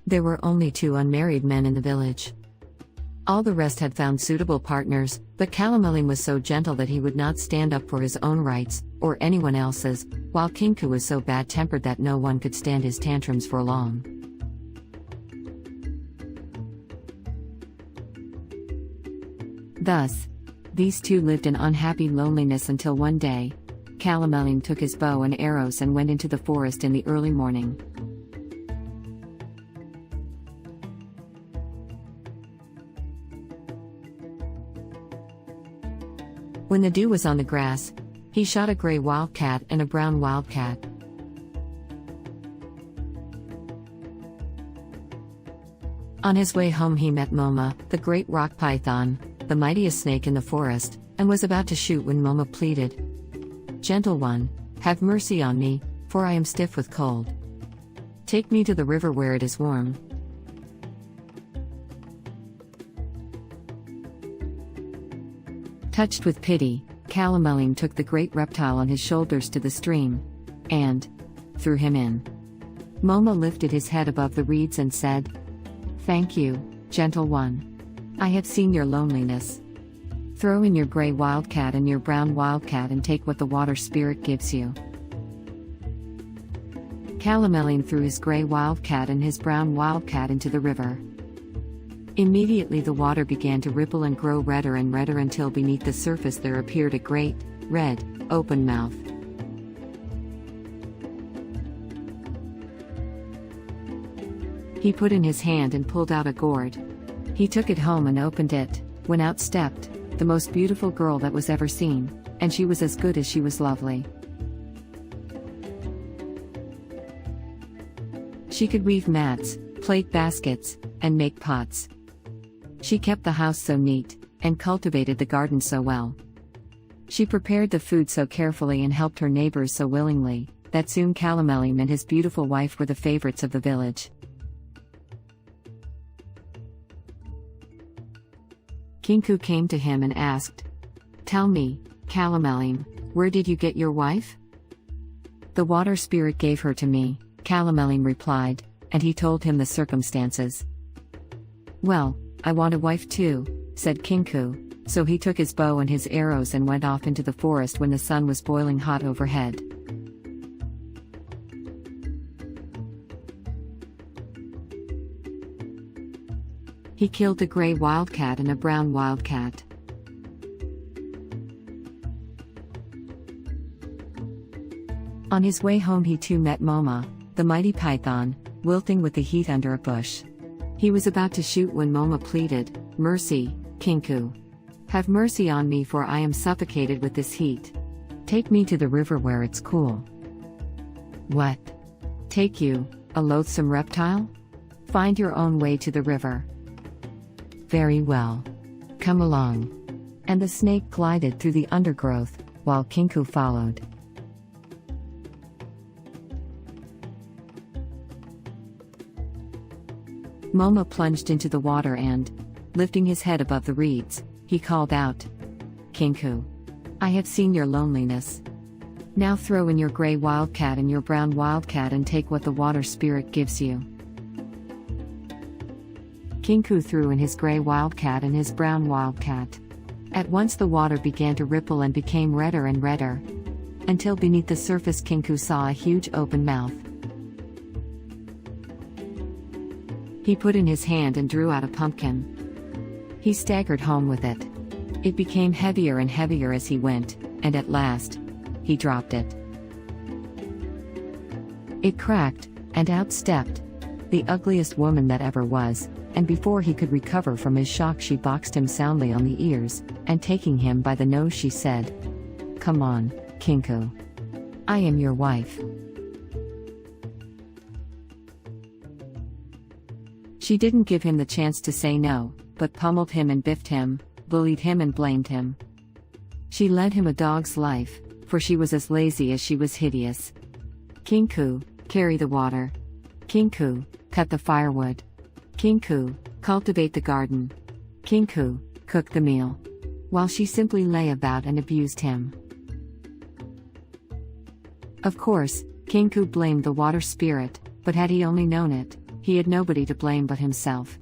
There were only 2 unmarried men in the village. All the rest had found suitable partners, but Kalamelim was so gentle that he would not stand up for his own rights, or anyone else's, while Kinku was so bad-tempered that no one could stand his tantrums for long. Thus, these 2 lived in unhappy loneliness until one day, Kalamelim took his bow and arrows and went into the forest in the early morning. When the dew was on the grass, he shot a gray wildcat and a brown wildcat. On his way home he met Moma, the great rock python, the mightiest snake in the forest, and was about to shoot when Moma pleaded, "Gentle one, have mercy on me, for I am stiff with cold. Take me to the river where it is warm." Touched with pity, Kalamelim took the great reptile on his shoulders to the stream, and threw him in. Moma lifted his head above the reeds and said, "Thank you, gentle one. I have seen your loneliness. Throw in your gray wildcat and your brown wildcat and take what the water spirit gives you." Kalamelim threw his gray wildcat and his brown wildcat into the river. Immediately the water began to ripple and grow redder and redder until beneath the surface there appeared a great, red, open mouth. He put in his hand and pulled out a gourd. He took it home and opened it, when out stepped the most beautiful girl that was ever seen, and she was as good as she was lovely. She could weave mats, plait baskets, and make pots. She kept the house so neat, and cultivated the garden so well. She prepared the food so carefully and helped her neighbors so willingly, that soon Kalamelim and his beautiful wife were the favorites of the village. Kinku came to him and asked, "Tell me, Kalamelim, where did you get your wife?" "The water spirit gave her to me," Kalamelim replied, and he told him the circumstances. "Well, I want a wife too," said Kinku, so he took his bow and his arrows and went off into the forest when the sun was boiling hot overhead. He killed a gray wildcat and a brown wildcat. On his way home he too met Moma, the mighty python, wilting with the heat under a bush. He was about to shoot when Moma pleaded, "Mercy, Kinku. Have mercy on me for I am suffocated with this heat. Take me to the river where it's cool." "What? Take you, a loathsome reptile? Find your own way to the river." "Very well. Come along." And the snake glided through the undergrowth, while Kinku followed. Moma plunged into the water and, lifting his head above the reeds, he called out, "Kinku, I have seen your loneliness. Now throw in your gray wildcat and your brown wildcat and take what the water spirit gives you." Kinku threw in his gray wildcat and his brown wildcat. At once the water began to ripple and became redder and redder, until beneath the surface Kinku saw a huge open mouth. He put in his hand and drew out a pumpkin. He staggered home with it. It became heavier and heavier as he went, and at last, he dropped it. It cracked, and out stepped the ugliest woman that ever was, and before he could recover from his shock she boxed him soundly on the ears, and taking him by the nose she said, "Come on, Kinku. I am your wife." She didn't give him the chance to say no, but pummeled him and biffed him, bullied him and blamed him. She led him a dog's life, for she was as lazy as she was hideous. Kinku, carry the water. Kinku, cut the firewood. Kinku, cultivate the garden. Kinku, cook the meal. While she simply lay about and abused him. Of course, Kinku blamed the water spirit, but had he only known it, He had nobody to blame but himself.